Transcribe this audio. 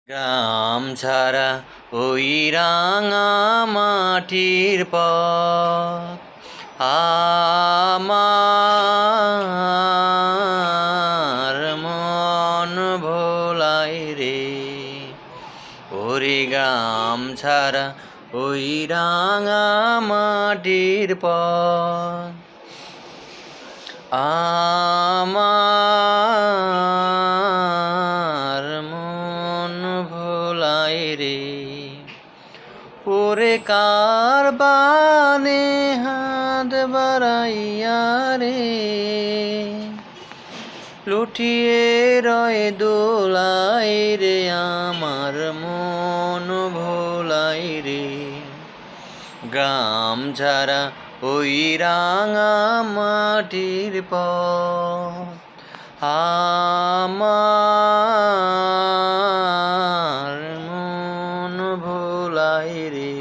গ্রাম ছাড়া ওই রাঙা মাটির পথ আমার মন ভোলাই রে। ওরে গ্রাম ছাড়া ওই রাঙা মাটির পথ আমার মন ভোলাই রে। ওরে কার বানে হাত বাড়াইয়া রে, লুটিয়ে রয় দোলাই রে আমার মন ভোলাই রে। গ্রাম ছাড়া ওই রাঙা মাটির পথ আমার মন ভোলাই রে।